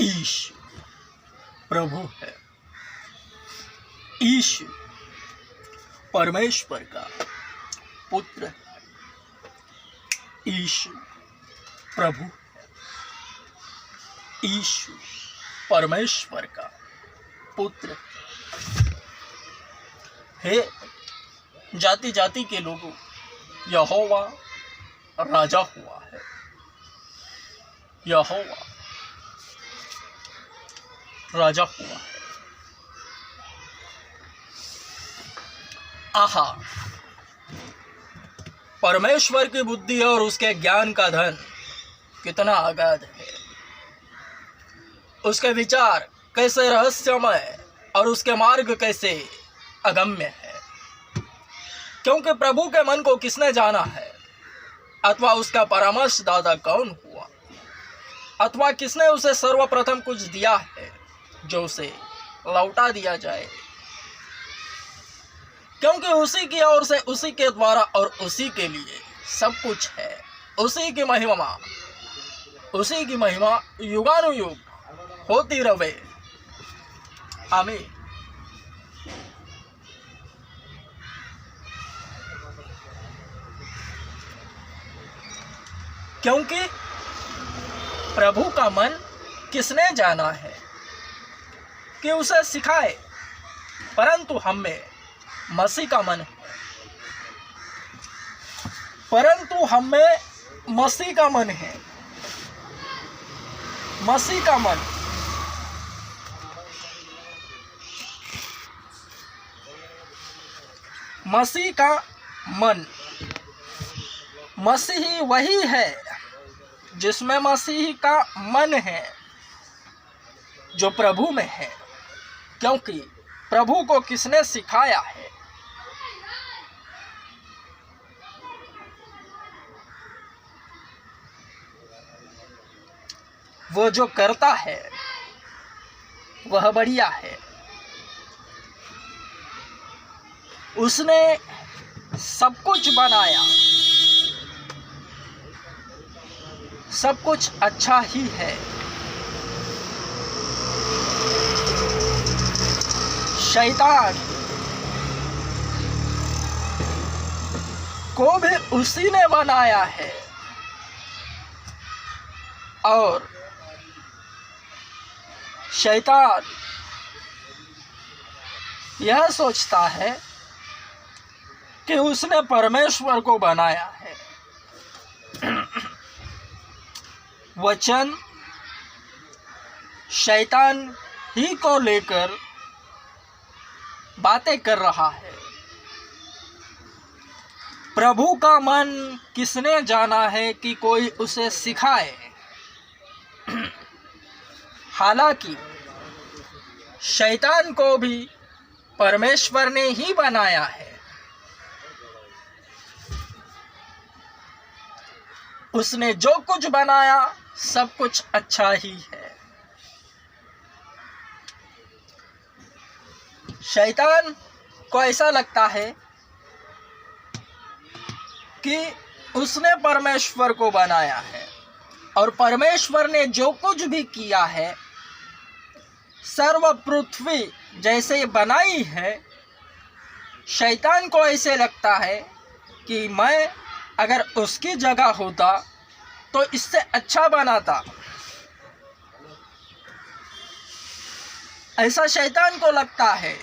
ईश प्रभु है। ईश परमेश्वर का पुत्र है। ईश प्रभु है। ईश परमेश्वर का पुत्र है। जाति जाति के लोगों, यहोवा राजा हुआ है। यहोवा राजा हुआ है। आहा, परमेश्वर की बुद्धि और उसके ज्ञान का धन कितना अगाध है। उसके विचार कैसे रहस्यमय और उसके मार्ग कैसे अगम्य है। क्योंकि प्रभु के मन को किसने जाना है, अथवा उसका परामर्शदाता कौन हुआ, अथवा किसने उसे सर्वप्रथम कुछ दिया है जो उसे लौटा दिया जाए। क्योंकि उसी की ओर से, उसी के द्वारा और उसी के लिए सब कुछ है। उसी की महिमा युगानुयुग होती रहे। आमीन। क्योंकि प्रभु का मन किसने जाना है कि उसे सिखाए, परंतु हम में मसीह का मन है। परंतु हम में मसीह का मन है। मसीह का मन मसीह का मन मसीही वही है जिसमें मसीह का मन है, जो प्रभु में है। क्योंकि प्रभु को किसने सिखाया है? वो जो करता है वह बढ़िया है। उसने सब कुछ बनाया, सब कुछ अच्छा ही है। शैतान को भी उसी ने बनाया है और शैतान यह सोचता है कि उसने परमेश्वर को बनाया है। वचन शैतान ही को लेकर बातें कर रहा है। प्रभु का मन किसने जाना है कि कोई उसे सिखाए। हालांकि शैतान को भी परमेश्वर ने ही बनाया है। उसने जो कुछ बनाया सब कुछ अच्छा ही है। शैतान को ऐसा लगता है कि उसने परमेश्वर को बनाया है और परमेश्वर ने जो कुछ भी किया है, सर्व पृथ्वी जैसे बनाई है, शैतान को ऐसे लगता है कि मैं अगर उसकी जगह होता तो इससे अच्छा बनाता। ऐसा शैतान को लगता है,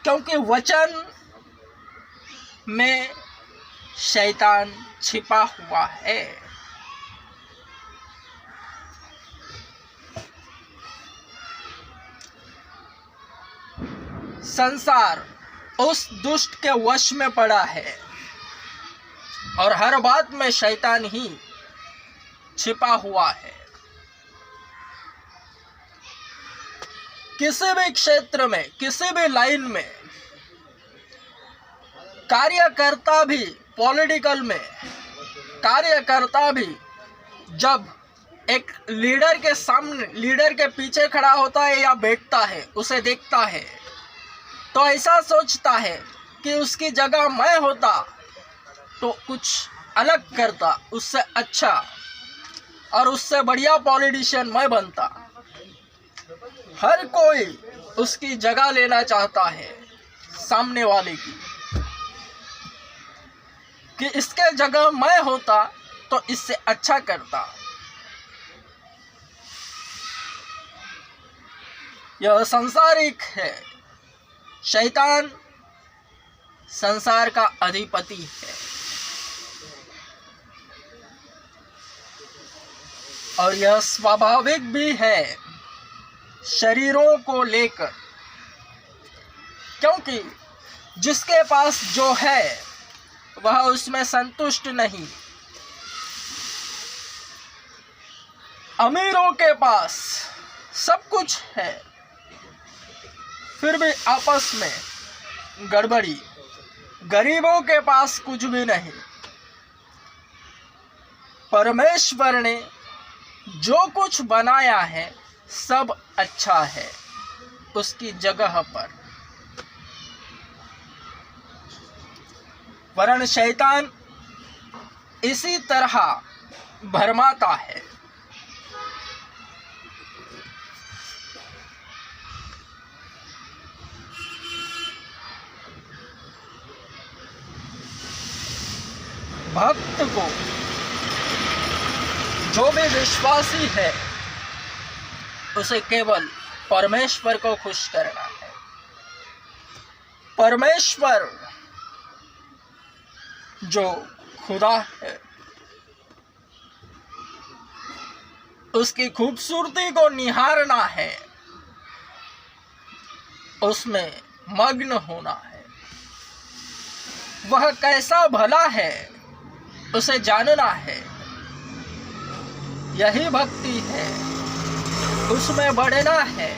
क्योंकि वचन में शैतान छिपा हुआ है। संसार उस दुष्ट के वश में पड़ा है और हर बात में शैतान ही छिपा हुआ है। किसी भी क्षेत्र में, किसी भी लाइन में कार्यकर्ता भी, पॉलिटिकल में कार्यकर्ता भी जब एक लीडर के सामने, लीडर के पीछे खड़ा होता है या बैठता है, उसे देखता है तो ऐसा सोचता है कि उसकी जगह मैं होता तो कुछ अलग करता, उससे अच्छा और उससे बढ़िया पॉलिटिशियन मैं बनता। हर कोई उसकी जगह लेना चाहता है सामने वाले की, कि इसके जगह मैं होता तो इससे अच्छा करता। यह संसारिक है। शैतान संसार का अधिपति है और यह स्वाभाविक भी है शरीरों को लेकर, क्योंकि जिसके पास जो है वह उसमें संतुष्ट नहीं। अमीरों के पास सब कुछ है, फिर भी आपस में गड़बड़ी। गरीबों के पास कुछ भी नहीं। परमेश्वर ने जो कुछ बनाया है सब अच्छा है उसकी जगह पर, वरन शैतान इसी तरह भरमाता है। भक्त को, जो भी विश्वासी है, उसे केवल परमेश्वर को खुश करना है। परमेश्वर जो खुदा है उसकी खूबसूरती को निहारना है, उसमें मग्न होना है। वह कैसा भला है उसे जानना है। यही भक्ति है, उसमें बढ़ना है।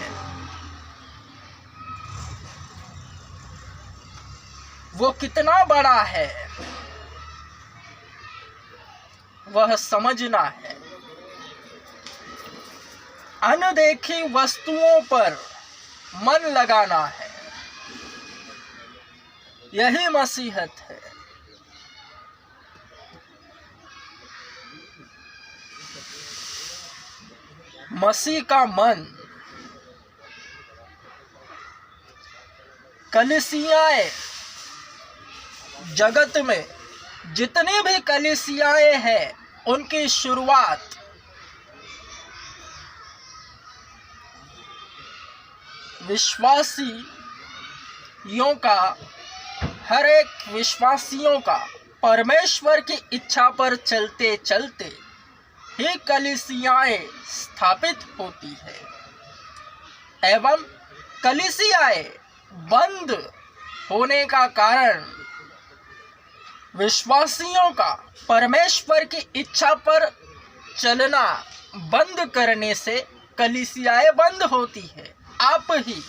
वो कितना बड़ा है वह समझना है। अनदेखी वस्तुओं पर मन लगाना है। यही मसीहत है। मसीह का मन कलीसियाएं, जगत में जितनी भी कलीसियाएं हैं उनकी शुरुआत विश्वासियों का, हर एक विश्वासियों का परमेश्वर की इच्छा पर चलते चलते ही कलीसियाएं स्थापित होती है। एवं कलीसियाएं बंद होने का कारण विश्वासियों का परमेश्वर की इच्छा पर चलना बंद करने से कलीसियाएं बंद होती है। आप ही,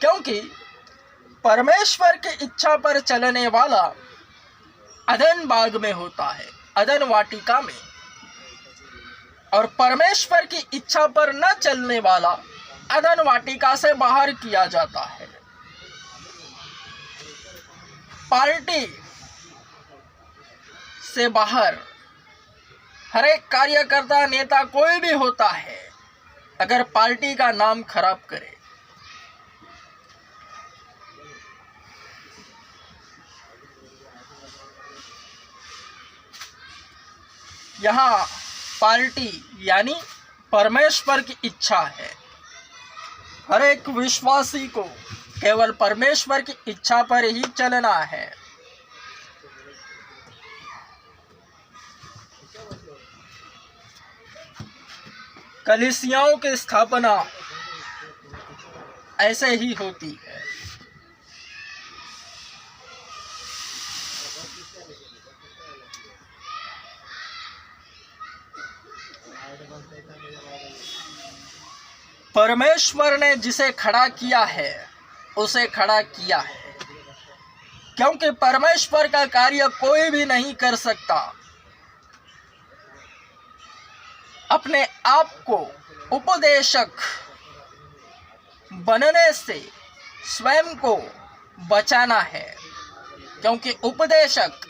क्योंकि परमेश्वर की इच्छा पर चलने वाला अदन बाग में होता है, अदन वाटिका में, और परमेश्वर की इच्छा पर न चलने वाला अदन वाटिका से बाहर किया जाता है। पार्टी से बाहर हर एक कार्यकर्ता, नेता, कोई भी होता है, अगर पार्टी का नाम खराब करे, यहाँ पार्टी यानी परमेश्वर की इच्छा है। हर एक विश्वासी को केवल परमेश्वर की इच्छा पर ही चलना है। कलीसियाओं की स्थापना ऐसे ही होती है। परमेश्वर ने जिसे खड़ा किया है उसे खड़ा किया है, क्योंकि परमेश्वर का कार्य कोई भी नहीं कर सकता अपने आप को उपदेशक बनने से। स्वयं को बचाना है, क्योंकि उपदेशक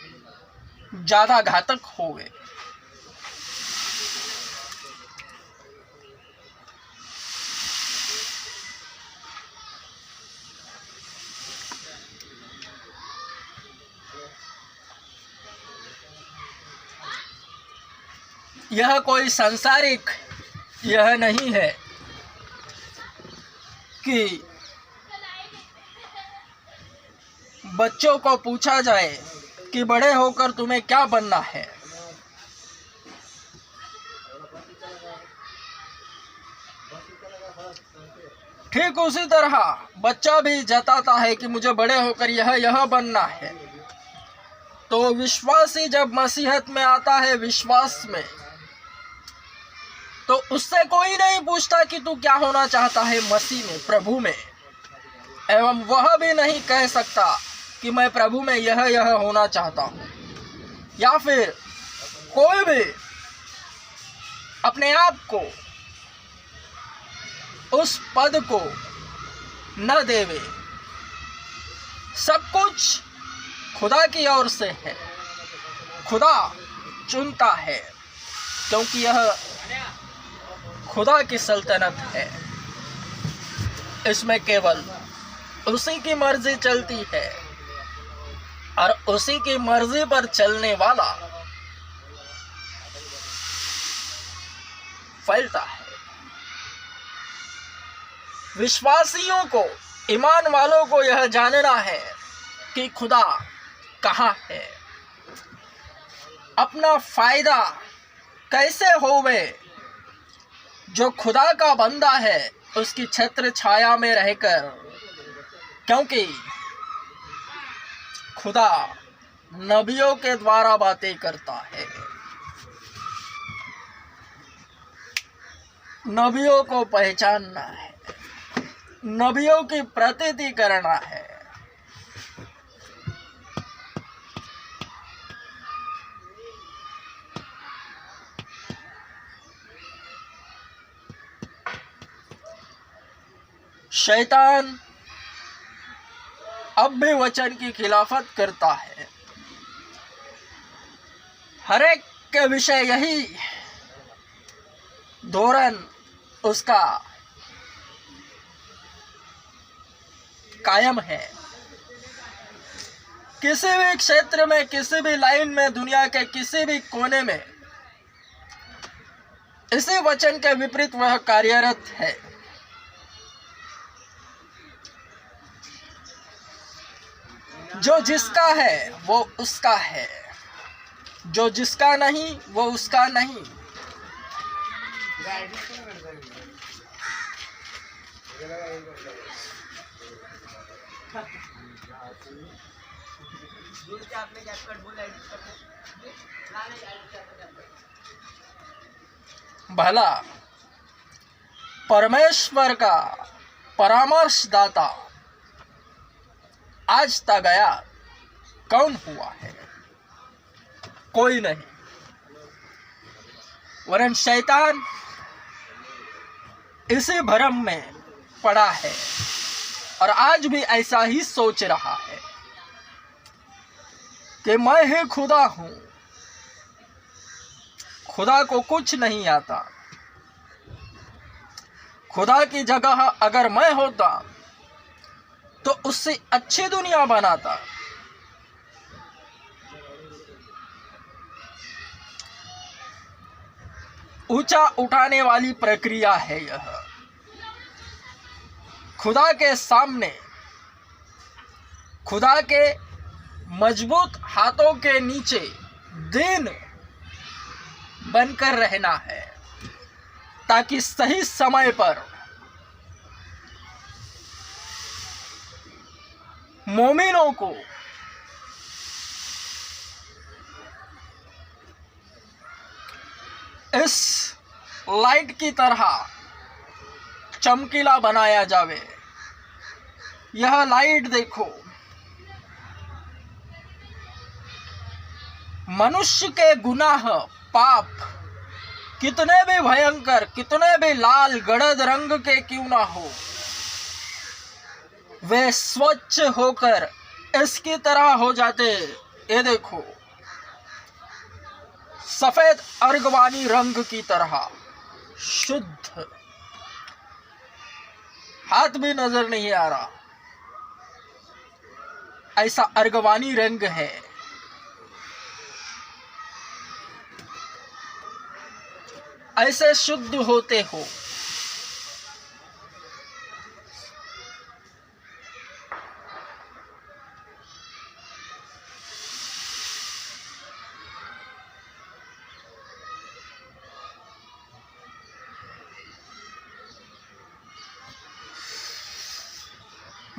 ज्यादा घातक होवे। . यह कोई सांसारिक यह नहीं है कि बच्चों को पूछा जाए कि बड़े होकर तुम्हें क्या बनना है। ठीक उसी तरह बच्चा भी जताता है कि मुझे बड़े होकर यह बनना है। तो विश्वासी जब मसीहत में आता है, विश्वास में, तो उससे कोई नहीं पूछता कि तू क्या होना चाहता है मसीह में, प्रभु में, एवं वह भी नहीं कह सकता कि मैं प्रभु में यह होना चाहता हूँ, या फिर कोई भी अपने आप को उस पद को न देवे। सब कुछ खुदा की ओर से है, खुदा चुनता है, क्योंकि यह खुदा की सल्तनत है। इसमें केवल उसी की मर्जी चलती है और उसी की मर्जी पर चलने वाला फैलता है। विश्वासियों को, ईमान वालों को यह जानना है कि खुदा कहाँ है। अपना फायदा कैसे होवे, जो खुदा का बंदा है उसकी छत्र छाया में रहकर, क्योंकि खुदा नबियों के द्वारा बातें करता है। नबियों को पहचानना है, नबियों की प्रतीति करना है। शैतान अब भी वचन की खिलाफत करता है। हर एक के विषय यही धोरण उसका कायम है। किसी भी क्षेत्र में, किसी भी लाइन में, दुनिया के किसी भी कोने में इसी वचन के विपरीत वह कार्यरत है। जो जिसका है वो उसका है, जो जिसका नहीं वो उसका नहीं। भला परमेश्वर का परामर्शदाता आज तक गया कौन हुआ है? कोई नहीं, वरन शैतान इसी भ्रम में पड़ा है और आज भी ऐसा ही सोच रहा है कि मैं ही खुदा हूं। खुदा को कुछ नहीं आता। खुदा की जगह अगर मैं होता तो उससे अच्छी दुनिया बनाता। ऊंचा उठाने वाली प्रक्रिया है यह। खुदा के सामने, खुदा के मजबूत हाथों के नीचे दीन बनकर रहना है, ताकि सही समय पर मोमिनों को इस लाइट की तरह चमकीला बनाया जावे। यह लाइट देखो, मनुष्य के गुनाह, पाप कितने भी भयंकर, कितने भी लाल गड़द रंग के क्यों ना हो, वे स्वच्छ होकर इसकी तरह हो जाते। ये देखो, सफेद अर्गवानी रंग की तरह शुद्ध, हाथ भी नजर नहीं आ रहा, ऐसा अर्गवानी रंग है। ऐसे शुद्ध होते हो।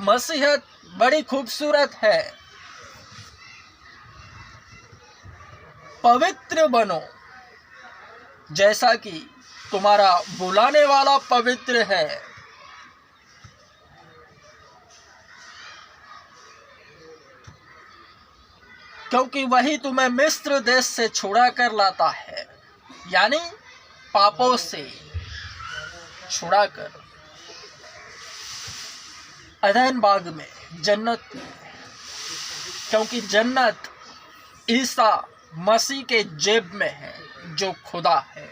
मसीहत बड़ी खूबसूरत है। पवित्र बनो जैसा कि तुम्हारा बुलाने वाला पवित्र है। क्योंकि वही तुम्हें मिस्र देश से छुड़ा कर लाता है, यानी पापों से छुड़ा कर अदन बाग में, जन्नत में। क्योंकि जन्नत ईसा मसीह के जेब में है जो खुदा है।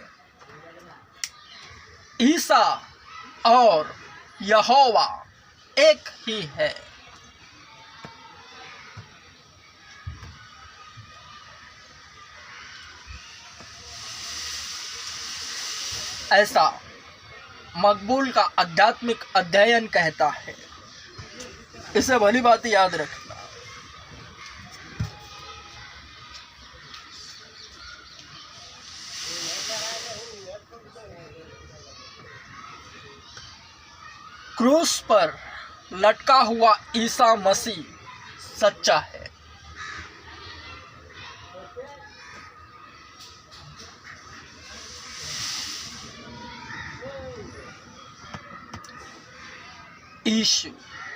ईसा और यहोवा एक ही है। ऐसा मकबूल का आध्यात्मिक अध्ययन कहता है। इसे भली बात याद रखना। क्रूस पर लटका हुआ ईसा मसीह सच्चा है। यीशु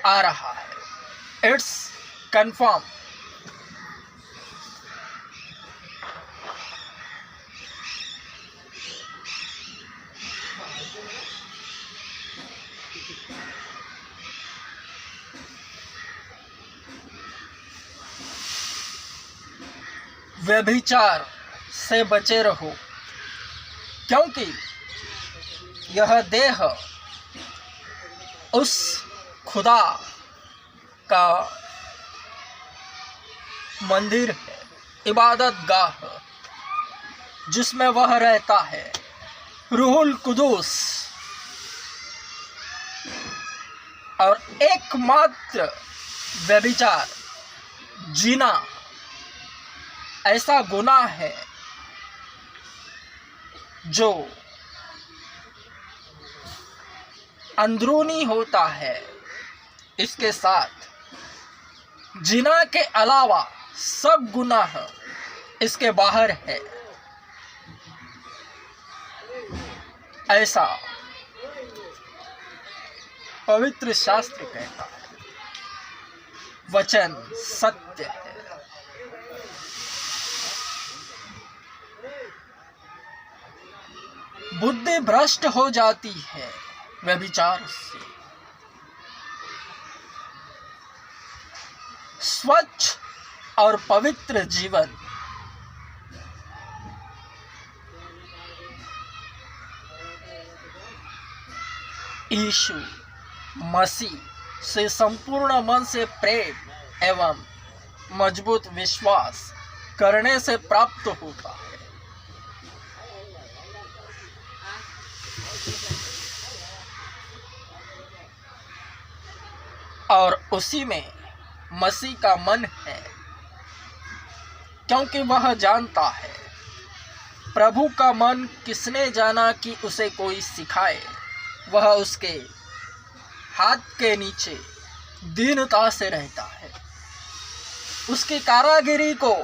आ रहा है। It's confirm. व्यभिचार से बचे रहो, क्योंकि यह देह उस खुदा का मंदिर है, इबादत गाह, जिसमें वह रहता है। रूहुल कुदूस। और एकमात्र व्यभिचार जीना ऐसा गुनाह है जो अंदरूनी होता है। इसके साथ जिना के अलावा सब गुनाह इसके बाहर है। ऐसा पवित्र शास्त्र कहता है। वचन सत्य है। बुद्धि भ्रष्ट हो जाती है व्यभिचार से। स्वच्छ और पवित्र जीवन यीशु मसीह से संपूर्ण मन से प्रेम एवं मजबूत विश्वास करने से प्राप्त होता है। और उसी में मसीह का मन है, क्योंकि वह जानता है प्रभु का मन किसने जाना कि उसे कोई सिखाए। वह उसके हाथ के नीचे दीनता से रहता है, उसकी कारागिरी को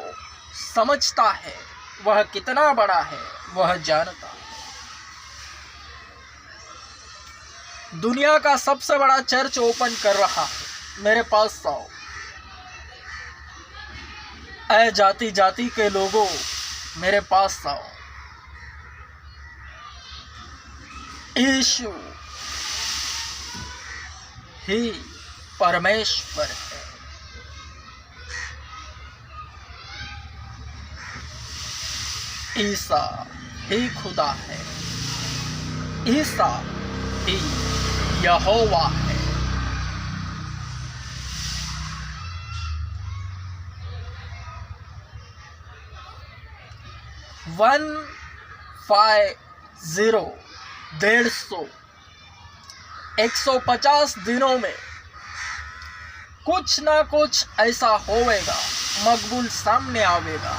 समझता है। वह कितना बड़ा है वह जानता है। दुनिया का सबसे बड़ा चर्च ओपन कर रहा है मेरे पास आओ। ऐ जाति जाति के लोगों मेरे पास आओ। यीशु ही परमेश्वर है। ईसा ही खुदा है। ईसा ही यहोवा है। 1:5 0, 150, 150 दिनों में कुछ ना कुछ ऐसा होवेगा, मकबूल सामने आवेगा।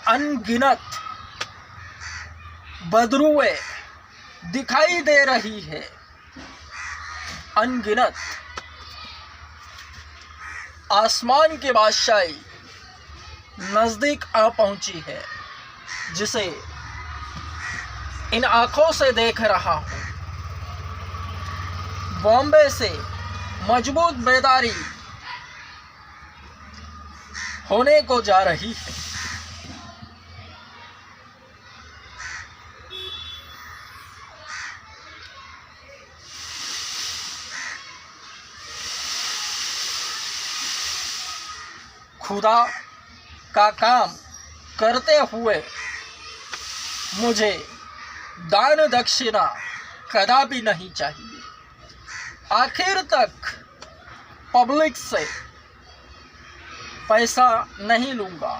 अनगिनत बदरुए दिखाई दे रही है, अनगिनत आसमान की बादशाही नजदीक आ पहुंची है, जिसे इन आंखों से देख रहा हूं। बॉम्बे से मजबूत बेदारी होने को जा रही है। खुदा का काम करते हुए मुझे दान दक्षिणा कदापि नहीं चाहिए। आखिर तक पब्लिक से पैसा नहीं लूंगा,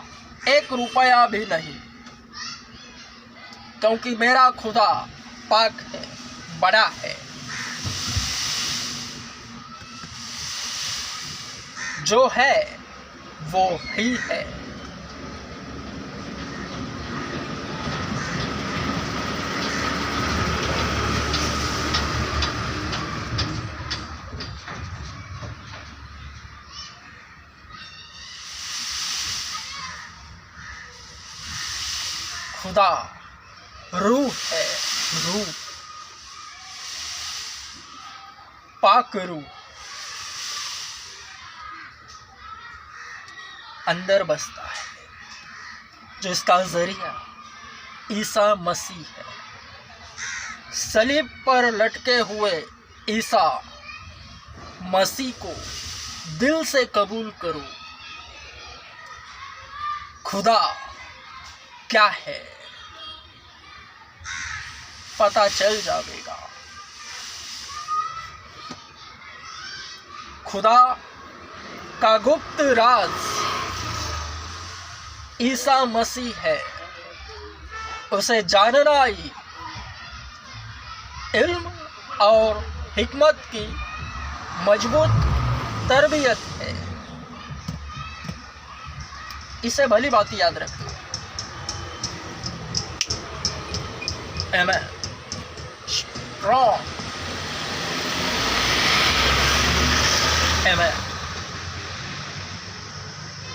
1 रुपया भी नहीं, क्योंकि मेरा खुदा पाक है, बड़ा है। जो है वो ही है। खुदा रूह है, रूह, पाक रूह अंदर बसता है, जिसका जरिया ईसा मसीह है। सलीब पर लटके हुए ईसा मसीह को दिल से कबूल करो। खुदा क्या है पता चल जाएगा। खुदा का गुप्त राज ईसा मसीह है, उसे जानना ही इल्म और हिकमत की मजबूत तरबियत है। इसे भली बात याद रखना। Amen. Strong. Amen.